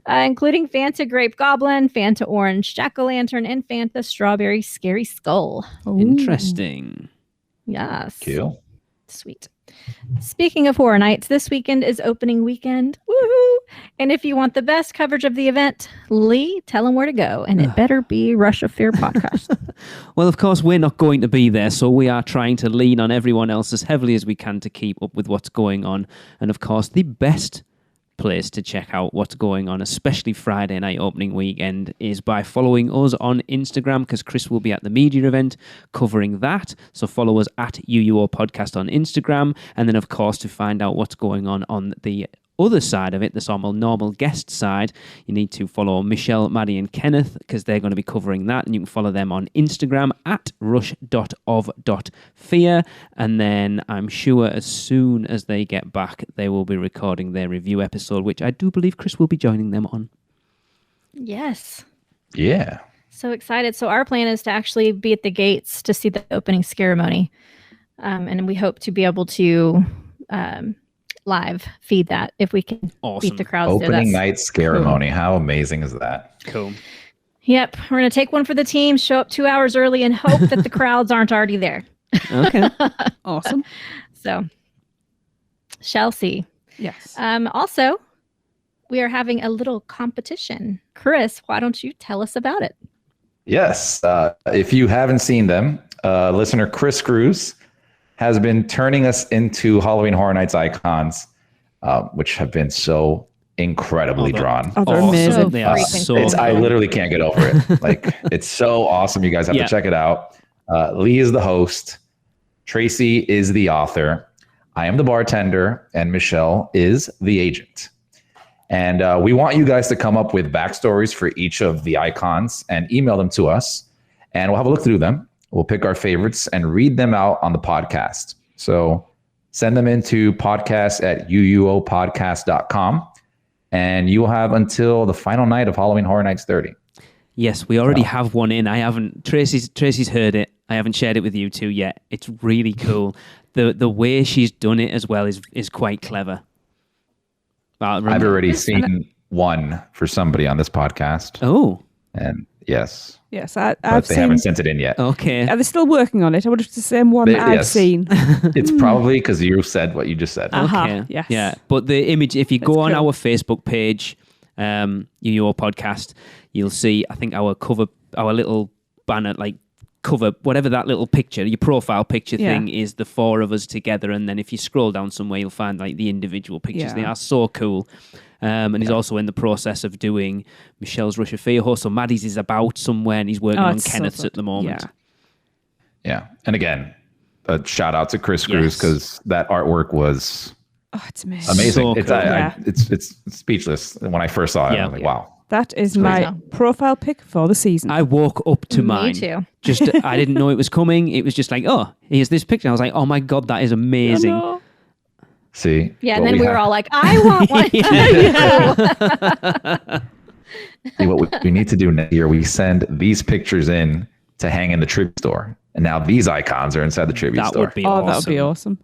Including Fanta Grape Goblin, Fanta Orange Jack-O-Lantern, and Fanta Strawberry Scary Skull. Ooh. Interesting. Yes. Cool. Sweet. Speaking of Horror Nights, this weekend is opening weekend. Woohoo! And if you want the best coverage of the event, Lee, tell them where to go. And it better be Rush of Fear podcast. Well, of course, we're not going to be there, so we are trying to lean on everyone else as heavily as we can to keep up with what's going on. And of course, the best place to check out what's going on, especially Friday night opening weekend, is by following us on Instagram, because Chris will be at the media event covering that. So follow us at UUO Podcast on Instagram. And then, of course, to find out what's going on the other side of it, the normal guest side, you need to follow Michelle, Maddie, and Kenneth, because they're going to be covering that. And you can follow them on Instagram at rush.of.fear. And then I'm sure as soon as they get back, they will be recording their review episode, which I do believe Chris will be joining them on. Yes. Yeah. So excited. So our plan is to actually be at the gates to see the opening ceremony. And we hope to be able to live feed that if we can beat the crowds. Opening night ceremony. Cool. How amazing is that? Cool. Yep. We're going to take one for the team, show up 2 hours early, and hope that the crowds aren't already there. Okay. Awesome. So, shall see. Yes. Also, we are having a little competition. Chris, why don't you tell us about it? Yes. If you haven't seen them, listener Chris Cruz has been turning us into Halloween Horror Nights icons, which have been so incredibly drawn. Oh, they're amazing. They are so I literally can't get over it. Like, it's so awesome. You guys have to check it out. Lee is the host. Tracy is the author. I am the bartender. And Michelle is the agent. And we want you guys to come up with backstories for each of the icons and email them to us. And we'll have a look through them. We'll pick our favorites and read them out on the podcast. So send them into podcast@uuopodcast.com. And you will have until the final night of Halloween Horror Nights 30. Yes, we already have one in. I haven't. Tracy's heard it. I haven't shared it with you two yet. It's really cool. The way she's done it as well is quite clever. I've already seen one for somebody on this podcast. Oh. And yes. Yes, but they haven't sent it in yet. Okay. Are they still working on it? I wonder if it's the same one that I've seen. It's probably because you said what you just said. Okay. Yes. Yeah. But the image, if you go on our Facebook page, UUO Podcast, you'll see, I think, our little banner, like cover, whatever that little picture, your profile picture thing is the four of us together. And then if you scroll down somewhere, you'll find like the individual pictures. They are so cool. And he's also in the process of doing Michelle's Rush of Fear horse. So Maddie's is about somewhere, and he's working on Kenneth's at the moment. Yeah. And again, a shout out to Chris Cruz, because that artwork was it's amazing. So cool. It's speechless. When I first saw it, I was like, wow. That is my profile pic for the season. I woke up to mine. Me too. I didn't know it was coming. It was just like, oh, here's this picture. I was like, oh my God, that is amazing. Oh, no. See? Yeah, and then we were all like, I want one. See, what we need to do next year, we send these pictures in to hang in the tribute store. And now these icons are inside the tribute store. Would be awesome. That would be awesome.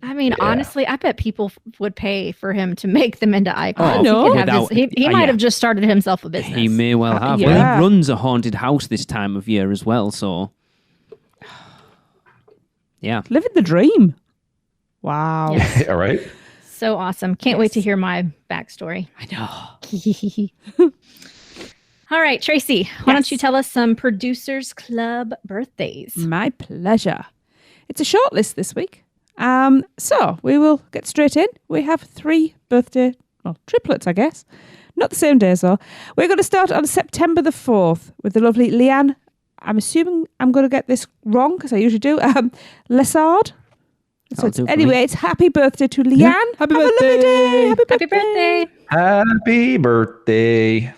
I mean, honestly, I bet people would pay for him to make them into icons. I know. He might have just started himself a business. He may well have. Well, he runs a haunted house this time of year as well, so... Yeah. Living the dream. Wow. Yes. All right. So awesome. Can't wait to hear my backstory. I know. All right, Tracy, why don't you tell us some Producers Club birthdays? My pleasure. It's a short list this week. So we will get straight in. We have 3 birthday, triplets, I guess. Not the same days, though. We're going to start on September the 4th with the lovely Leanne. I'm assuming I'm going to get this wrong, because I usually do. Lessard. So anyway, it's happy birthday to Leanne. Yeah. Happy birthday. Happy birthday. Happy birthday.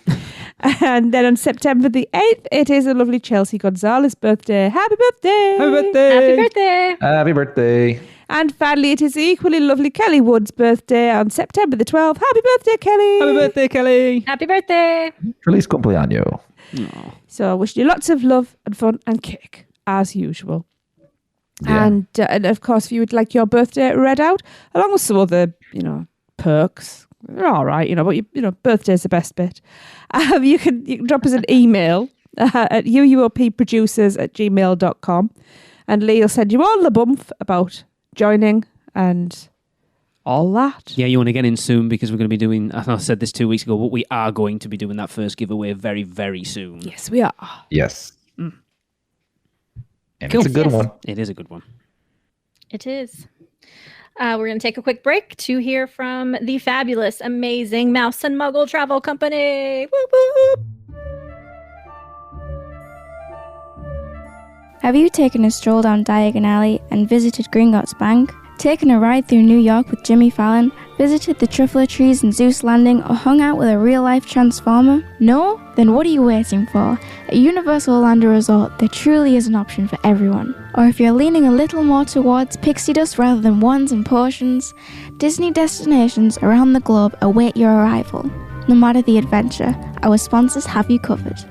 And then on September the 8th, it is a lovely Chelsea Gonzalez birthday. Happy birthday! Happy birthday! Happy birthday! Happy birthday. And finally, it is the equally lovely Kelly Wood's birthday on September the 12th. Happy birthday, Kelly! Happy birthday, Kelly! Happy birthday! Feliz cumpleaños. So wishing you lots of love and fun and cake, as usual. Yeah. And of course, if you would like your birthday read out, along with some other, perks, they're all right, but birthday's the best bit. You can drop us an email at uuopproducers@gmail.com, and Lee will send you all the bump about joining and all that. Yeah, you want to get in soon because we're going to be doing, I said this 2 weeks ago, but we are going to be doing that first giveaway very, very soon. Yes, we are. Yes. And Cool. it's a good one. It is a good one. It is. We're going to take a quick break to hear from the fabulous, amazing Mouse and Muggle Travel Company. Whoop, whoop. Have you taken a stroll down Diagon Alley and visited Gringotts Bank? Taken a ride through New York with Jimmy Fallon? Visited the Truffler Trees in Zeus Landing or hung out with a real-life Transformer? No? Then what are you waiting for? At Universal Orlando Resort, there truly is an option for everyone. Or if you're leaning a little more towards pixie dust rather than wands and potions, Disney destinations around the globe await your arrival. No matter the adventure, our sponsors have you covered.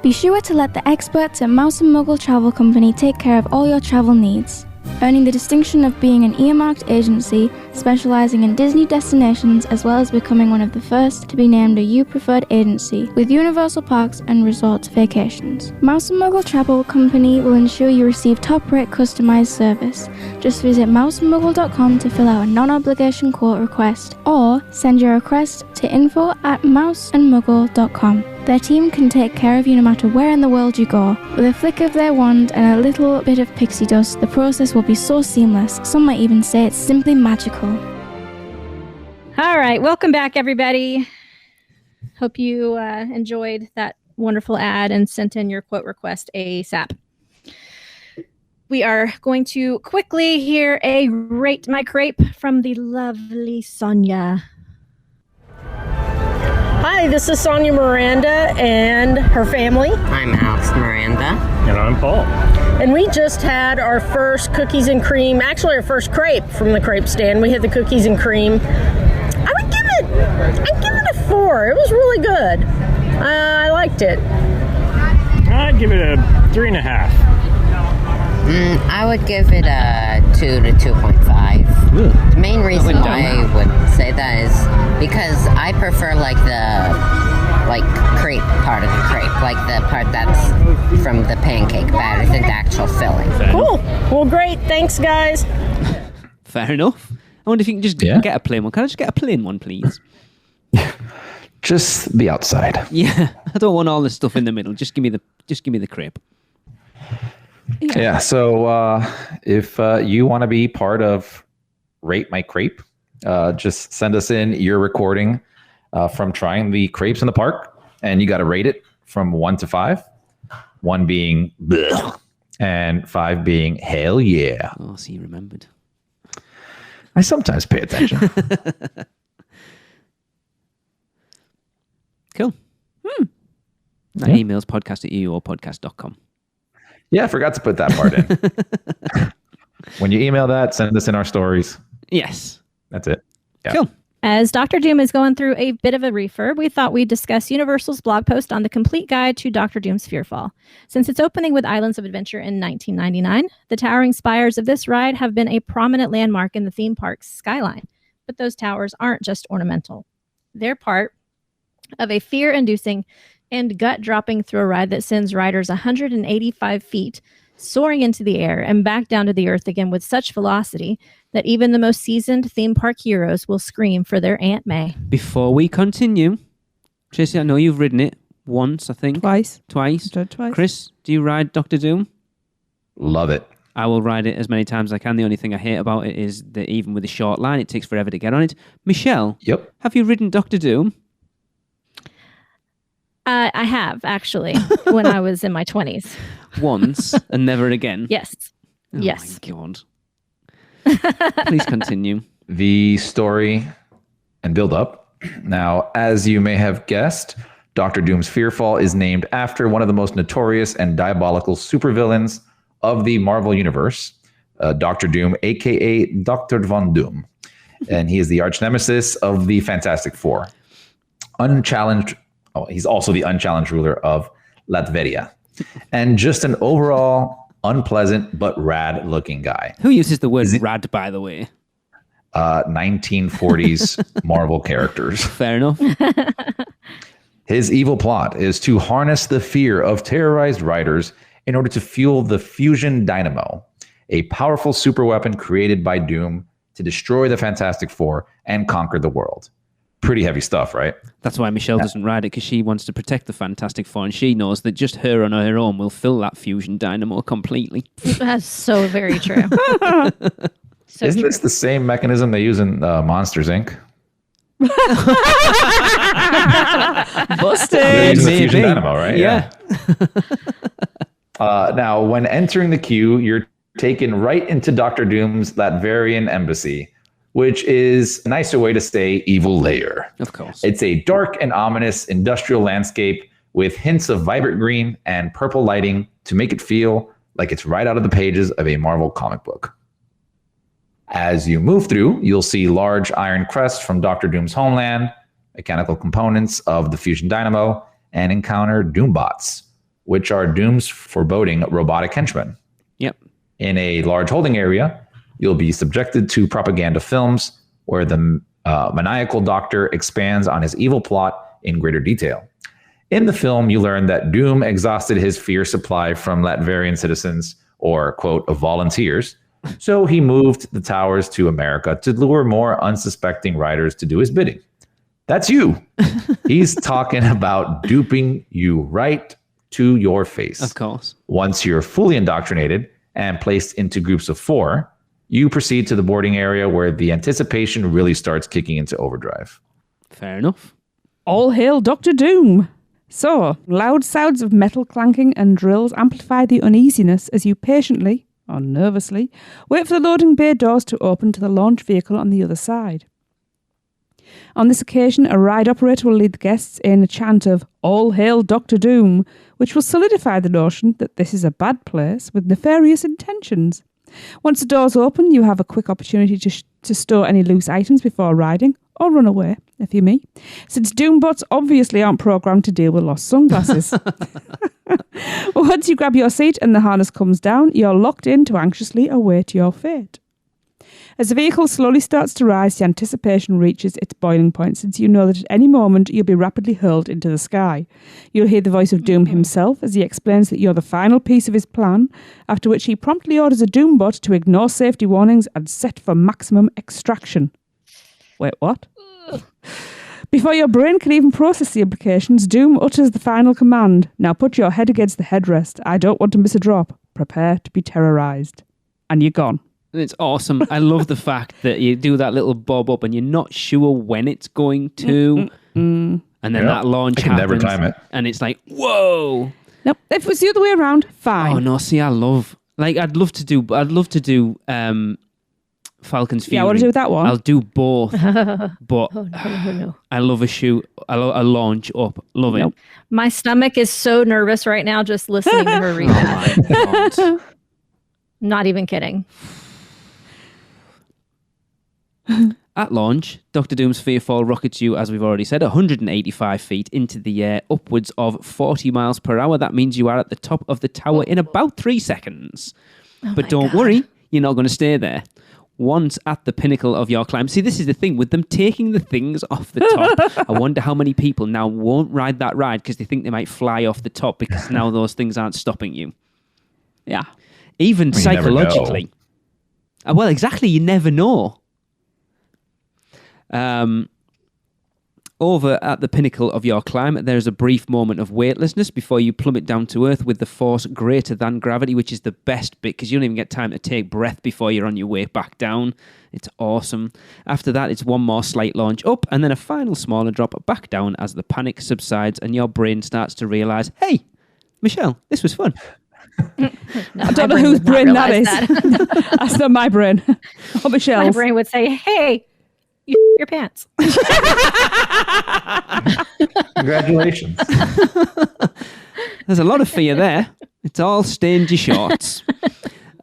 Be sure to let the experts at Mouse and Muggle Travel Company take care of all your travel needs. Earning the distinction of being an earmarked agency specializing in Disney destinations, as well as becoming one of the first to be named a U Preferred agency with Universal Parks and Resorts Vacations. Mouse and Muggle Travel Company will ensure you receive top-rate customized service. Just visit mouseandmuggle.com to fill out a non-obligation quote request, or send your request to info@mouseandmuggle.com. Their team can take care of you no matter where in the world you go. With a flick of their wand and a little bit of pixie dust, the process will be so seamless, some might even say it's simply magical. All right, welcome back, everybody. Hope you enjoyed that wonderful ad and sent in your quote request ASAP. We are going to quickly hear a Rate My Crepe from the lovely Sonia. Hi, this is Sonia Miranda and her family. I'm Alex Miranda. And I'm Paul. And we just had our first cookies and cream, actually our first crepe from the crepe stand. We had the cookies and cream. I'd give it a 4. It was really good. I liked it. I'd give it a 3.5. I would give it a 2 to 2.5. The main reason why I would say that is because I prefer the crepe part of the crepe, like the part that's from the pancake batter than the actual filling. Cool. Well, great. Thanks, guys. Fair enough. I wonder if you can just get a plain one. Can I just get a plain one, please? Just the outside. Yeah, I don't want all this stuff in the middle. Just give me the crepe. Yeah. So if you want to be part of Rate My Crepe, just send us in your recording from trying the crepes in the park, and you got to rate it from 1 to 5. 1 being bleh, and 5 being hell yeah. Oh, so you remembered. I sometimes pay attention. Cool. That email's podcast@uuopodcast.com. Yeah, I forgot to put that part in. When you email that, send us in our stories. Yes. That's it. Yeah. Cool. As Dr. Doom is going through a bit of a refurb, we thought we'd discuss Universal's blog post on the complete guide to Dr. Doom's Fearfall. Since its opening with Islands of Adventure in 1999, the towering spires of this ride have been a prominent landmark in the theme park's skyline. But those towers aren't just ornamental. They're part of a fear-inducing and gut-dropping thrill ride that sends riders 185 feet soaring into the air and back down to the earth again with such velocity that even the most seasoned theme park heroes will scream for their Aunt May. Before we continue, Tracy, I know you've ridden it once, I think. Twice. Twice. Chris, do you ride Dr. Doom? Love it. I will ride it as many times as I can. The only thing I hate about it is that even with a short line, it takes forever to get on it. Michelle, have you ridden Dr. Doom? I have, actually, when I was in my 20s. Once and never again? Yes. Oh yes. My God. Please continue. The story and build up. Now, as you may have guessed, Dr. Doom's Fearfall is named after one of the most notorious and diabolical supervillains of the Marvel Universe, Dr. Doom, a.k.a. Dr. Von Doom. And he is the arch nemesis of the Fantastic Four. He's also the unchallenged ruler of Latveria. And just an overall unpleasant but rad-looking guy. Who uses the word rad, by the way? 1940s Marvel characters. Fair enough. His evil plot is to harness the fear of terrorized riders in order to fuel the fusion dynamo, a powerful superweapon created by Doom to destroy the Fantastic Four and conquer the world. Pretty heavy stuff, right? That's why Michelle doesn't ride it, because she wants to protect the Fantastic Four, and she knows that just her on her own will fill that fusion dynamo completely. That's so very true. Isn't this the same mechanism they use in Monsters, Inc.? Busted. They use the fusion dynamo, right? Yeah. Now, when entering the queue, you're taken right into Dr. Doom's Latvian embassy, which is a nicer way to say evil lair. Of course. It's a dark and ominous industrial landscape with hints of vibrant green and purple lighting to make it feel like it's right out of the pages of a Marvel comic book. As you move through, you'll see large iron crests from Dr. Doom's homeland, mechanical components of the fusion dynamo, and encounter Doombots, which are Doom's foreboding robotic henchmen. Yep. In a large holding area, you'll be subjected to propaganda films where the maniacal doctor expands on his evil plot in greater detail. In the film, you learn that Doom exhausted his fear supply from Latvian citizens, or, quote, volunteers, so he moved the towers to America to lure more unsuspecting riders to do his bidding. That's you. He's talking about duping you right to your face. Of course. Once you're fully indoctrinated and placed into groups of 4, you proceed to the boarding area where the anticipation really starts kicking into overdrive. Fair enough. All hail Dr. Doom. So, loud sounds of metal clanking and drills amplify the uneasiness as you patiently, or nervously, wait for the loading bay doors to open to the launch vehicle on the other side. On this occasion, a ride operator will lead the guests in a chant of All Hail Dr. Doom, which will solidify the notion that this is a bad place with nefarious intentions. Once the doors open, you have a quick opportunity to store any loose items before riding, or run away, if you're me, since Doombots obviously aren't programmed to deal with lost sunglasses. Once you grab your seat and the harness comes down, you're locked in to anxiously await your fate. As the vehicle slowly starts to rise, the anticipation reaches its boiling point, since you know that at any moment you'll be rapidly hurled into the sky. You'll hear the voice of Doom himself as he explains that you're the final piece of his plan, after which he promptly orders a Doombot to ignore safety warnings and set for maximum extraction. Wait, what? Before your brain can even process the implications, Doom utters the final command. Now put your head against the headrest. I don't want to miss a drop. Prepare to be terrorized. And you're gone. It's awesome. I love the fact that you do that little bob up and you're not sure when it's going to. And then that launch happens. Never time it. And it's like, whoa. Nope. If it was the other way around, fine. Oh, no. See, I'd love to do Falcon's Fury. Yeah, I want to do that one. I'll do both. But No. I love a shoot, a launch up. Love it. My stomach is so nervous right now just listening to her read that. Oh, my God. Not even kidding. At launch, Dr. Doom's Fearfall rockets you, as we've already said, 185 feet into the air, upwards of 40 miles per hour. That means you are at the top of the tower in about 3 seconds. But don't worry, you're not going to stay there. Once at the pinnacle of your climb. See, this is the thing with them taking the things off the top. I wonder how many people now won't ride that ride because they think they might fly off the top because now those things aren't stopping you. Yeah. Even psychologically. Well, exactly. You never know. Over at the pinnacle of your climb, there's a brief moment of weightlessness before you plummet down to earth with the force greater than gravity, which is the best bit because you don't even get time to take breath before you're on your way back down. It's awesome. After that, it's one more slight launch up and then a final smaller drop back down as the panic subsides and your brain starts to realise, hey, Michelle, this was fun. No, I don't know whose brain that is. That's not my brain. Oh, Michelle's. My brain would say, hey, you your pants. Congratulations. There's a lot of fear there. It's all stained your shorts.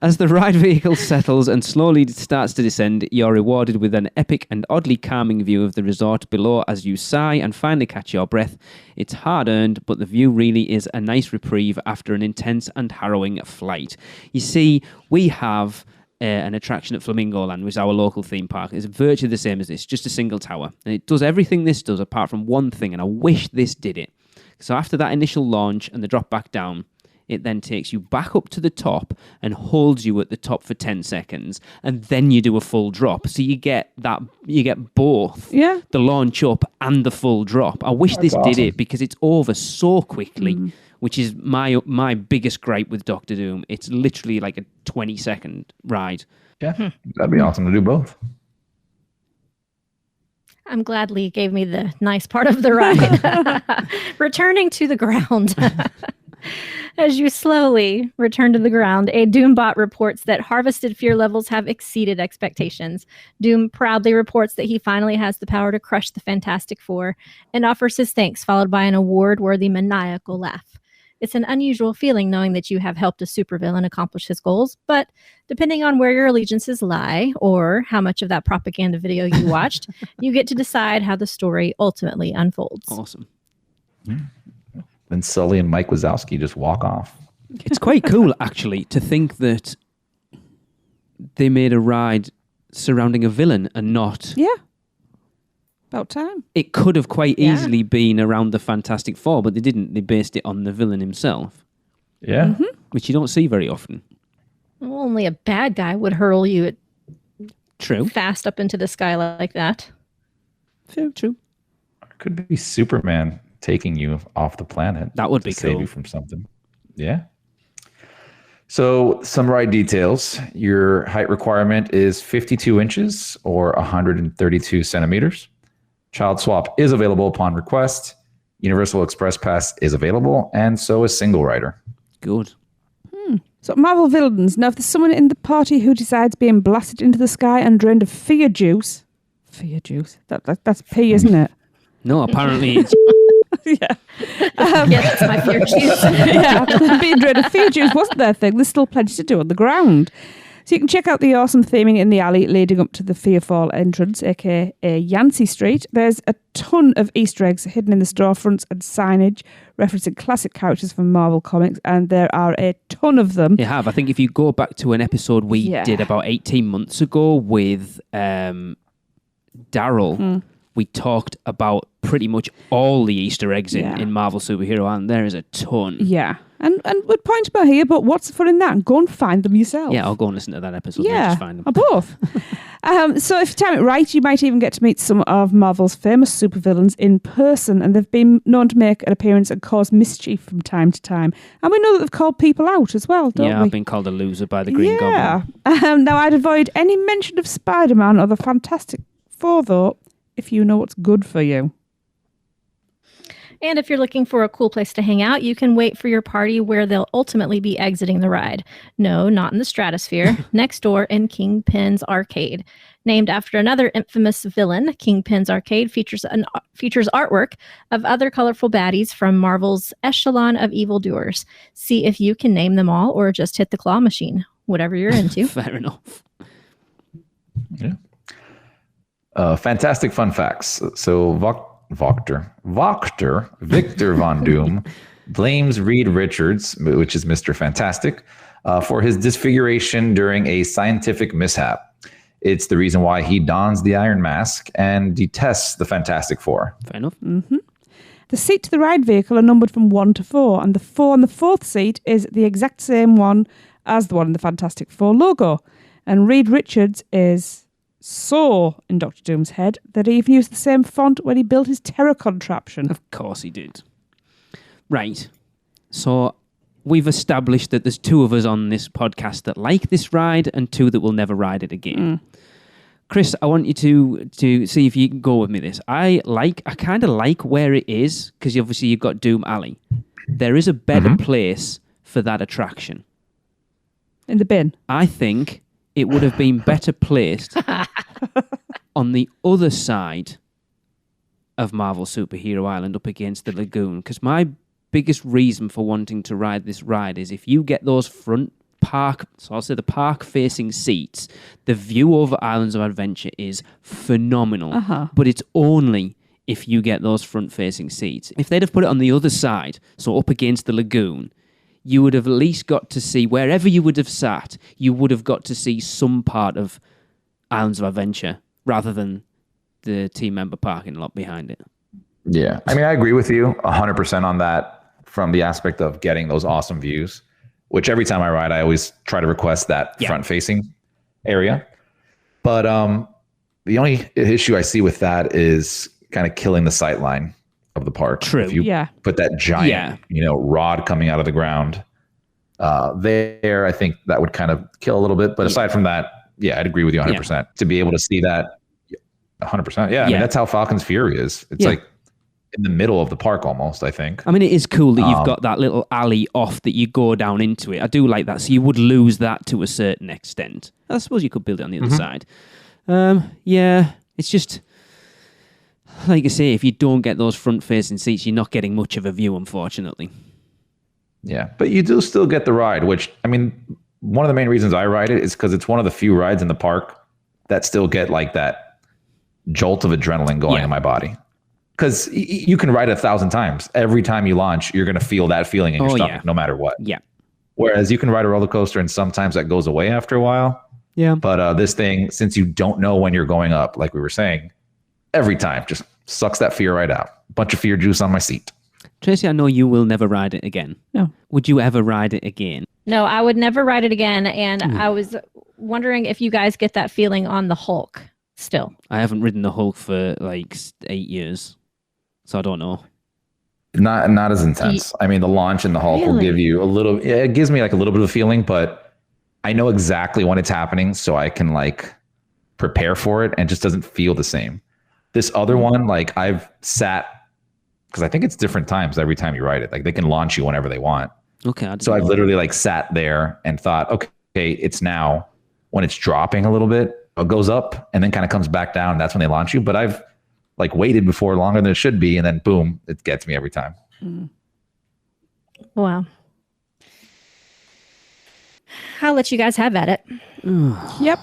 As the ride vehicle settles and slowly starts to descend, you're rewarded with an epic and oddly calming view of the resort below as you sigh and finally catch your breath. It's hard-earned, but the view really is a nice reprieve after an intense and harrowing flight. You see, we have an attraction at Flamingo Land, which is our local theme park. It's virtually the same as this, just a single tower. And it does everything this does apart from one thing, and I wish this did it. So after that initial launch and the drop back down, it then takes you back up to the top and holds you at the top for 10 seconds, and then you do a full drop. So you get both the launch up and the full drop. I wish this did it because it's over so quickly, which is my biggest gripe with Doctor Doom. It's literally like a 20-second ride. Yeah, that'd be awesome to do both. I'm glad Lee gave me the nice part of the ride. Returning to the ground. As you slowly return to the ground, a Doombot reports that harvested fear levels have exceeded expectations. Doom proudly reports that he finally has the power to crush the Fantastic Four and offers his thanks, followed by an award-worthy maniacal laugh. It's an unusual feeling knowing that you have helped a supervillain accomplish his goals, but depending on where your allegiances lie or how much of that propaganda video you watched, you get to decide how the story ultimately unfolds. Awesome. Yeah. Then Sully and Mike Wazowski just walk off. It's quite cool, actually, to think that they made a ride surrounding a villain and not... Yeah. About time. It could have quite easily been around the Fantastic Four, but they didn't. They based it on the villain himself. Yeah. Mm-hmm. Which you don't see very often. Well, only a bad guy would hurl you True. fast up into the sky like that. True. It could be Superman taking you off the planet. That would be to save cool. you from something. Yeah. So some ride details. Your height requirement is 52 inches or 132 centimeters. Child swap is available upon request. Universal Express Pass is available, and so is single rider. Good. So Marvel villains. Now, if there's someone in the party who decides being blasted into the sky and drained of fear juice, that's pee, isn't it? No, apparently it's... Yeah. Yeah, that's my fear juice. Yeah, being drained of fear juice wasn't their thing. There's still plenty to do on the ground. So you can check out the awesome theming in the alley leading up to the Fearfall entrance, aka Yancey Street. There's a ton of Easter eggs hidden in the storefronts and signage referencing classic characters from Marvel Comics, and there are a ton of them. You have. I think if you go back to an episode we did about 18 months ago with Daryl, we talked about pretty much all the Easter eggs in Marvel Superhero, and there is a ton. Yeah. And we'd point about here, but what's the fun in that? Go and find them yourself. Yeah, I'll go and listen to that episode. Yeah, just find them. or both. So if you time it right, you might even get to meet some of Marvel's famous supervillains in person, and they've been known to make an appearance and cause mischief from time to time. And we know that they've called people out as well, don't we? Yeah, I've been called a loser by the Green Goblin. Now, I'd avoid any mention of Spider-Man or the Fantastic Four, though, if you know what's good for you. And if you're looking for a cool place to hang out, you can wait for your party where they'll ultimately be exiting the ride. No, not in the Stratosphere. Next door in Kingpin's Arcade. Named after another infamous villain, Kingpin's Arcade features artwork of other colorful baddies from Marvel's echelon of evildoers. See if you can name them all or just hit the claw machine, whatever you're into. Fair enough. Yeah. Fantastic fun facts. So Victor Von Doom blames Reed Richards, which is Mr. Fantastic, for his disfiguration during a scientific mishap. It's the reason why he dons the Iron Mask and detests the Fantastic Four. Fair enough. Mm-hmm. The seat to the ride vehicle are numbered from 1 to 4, and the 4 on the fourth seat is the exact same one as the one in the Fantastic Four logo. And Reed Richards is so in Dr. Doom's head that he even used the same font when he built his terror contraption. Of course he did. Right. So we've established that there's 2 of us on this podcast that like this ride and 2 that will never ride it again. Chris, I want you to see if you can go with me this. I kind of like where it is, because obviously you've got Doom Alley. There is a better place for that attraction. In the bin. I think it would have been better placed on the other side of Marvel Superhero Island up against the lagoon, because my biggest reason for wanting to ride this ride is if you get those front park, so I'll say the park-facing seats, the view over Islands of Adventure is phenomenal, but it's only if you get those front-facing seats. If they'd have put it on the other side, so up against the lagoon, you would have at least got to see, wherever you would have sat, you would have got to see some part of Islands of Adventure, rather than the team member parking lot behind it. Yeah. I mean, I agree with you 100% on that from the aspect of getting those awesome views, which every time I ride, I always try to request that front-facing area. But the only issue I see with that is kind of killing the sight line of the park. True. If you put that giant, rod coming out of the ground there, I think that would kind of kill a little bit. But aside from that, I'd agree with you 100%. To be able to see that 100%. Yeah. I mean, that's how Falcon's Fury is. It's like in the middle of the park almost, I think. I mean, it is cool that you've got that little alley off that you go down into it. I do like that. So you would lose that to a certain extent. I suppose you could build it on the other side. It's just, like I say, if you don't get those front-facing seats, you're not getting much of a view, unfortunately. Yeah, but you do still get the ride, which, I mean, one of the main reasons I ride it is because it's one of the few rides in the park that still get like that jolt of adrenaline going in my body. Because you can ride it 1,000 times. Every time you launch, you're going to feel that feeling in your stomach, no matter what. Yeah. Whereas you can ride a roller coaster and sometimes that goes away after a while. Yeah. But this thing, since you don't know when you're going up, like we were saying, every time just sucks that fear right out. Bunch of fear juice on my seat. Tracy, I know you will never ride it again. No. Would you ever ride it again? No, I would never ride it again. And I was wondering if you guys get that feeling on the Hulk still. I haven't ridden the Hulk for like 8 years, so I don't know. Not as intense. I mean, the launch in the Hulk will give you a little, it gives me like a little bit of a feeling, but I know exactly when it's happening, so I can like prepare for it, and it just doesn't feel the same. This other one, like I've sat, because I think it's different times every time you ride it. Like they can launch you whenever they want. Okay. So I've literally like sat there and thought, okay, it's now when it's dropping a little bit, it goes up and then kind of comes back down. That's when they launch you. But I've like waited before longer than it should be, and then boom, it gets me every time. Wow. I'll let you guys have at it. Yep.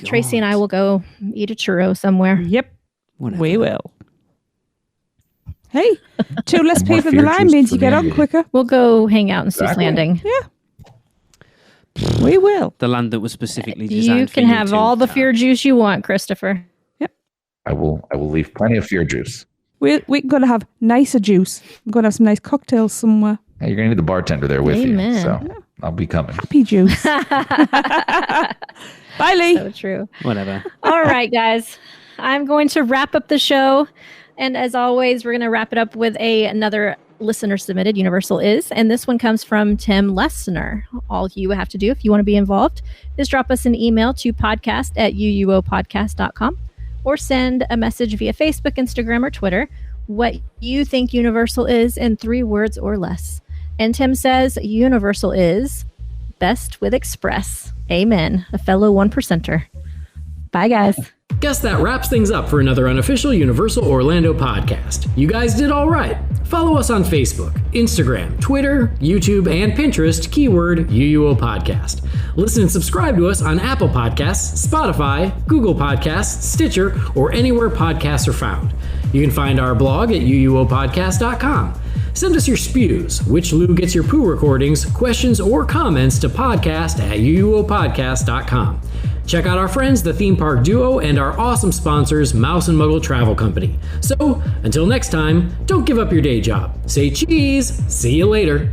Tracy and I will go eat a churro somewhere. Yep. Whatever. We will. Hey, 2 less people in the line means you get on quicker. We'll go hang out in Seuss Landing. Yeah. We will. The land that was specifically designed You for can have all the fear juice you want, Christopher. Yep. I will leave plenty of fear juice. We're going to have nicer juice. We're going to have some nice cocktails somewhere. Hey, you're going to need the bartender there with Amen. you. So I'll be coming. Happy juice. Bye, Lee. So true. Whatever. All right, guys. I'm going to wrap up the show. And as always, we're going to wrap it up with another listener-submitted Universal Is. And this one comes from Tim Lessner. All you have to do if you want to be involved is drop us an email to podcast@uuopodcast.com or send a message via Facebook, Instagram, or Twitter what you think Universal is in 3 words or less. And Tim says, Universal is best with Express. Amen. A fellow 1%er. Bye, guys. Guess that wraps things up for another Unofficial Universal Orlando podcast. You guys did all right. Follow us on Facebook, Instagram, Twitter, YouTube, and Pinterest, keyword UUO Podcast. Listen and subscribe to us on Apple Podcasts, Spotify, Google Podcasts, Stitcher, or anywhere podcasts are found. You can find our blog at uuopodcast.com. Send us your spews, which Lou gets your poo recordings, questions, or comments to podcast@uuopodcast.com. Check out our friends, the Theme Park Duo, and our awesome sponsors, Mouse and Muggle Travel Company. So, until next time, don't give up your day job. Say cheese. See you later.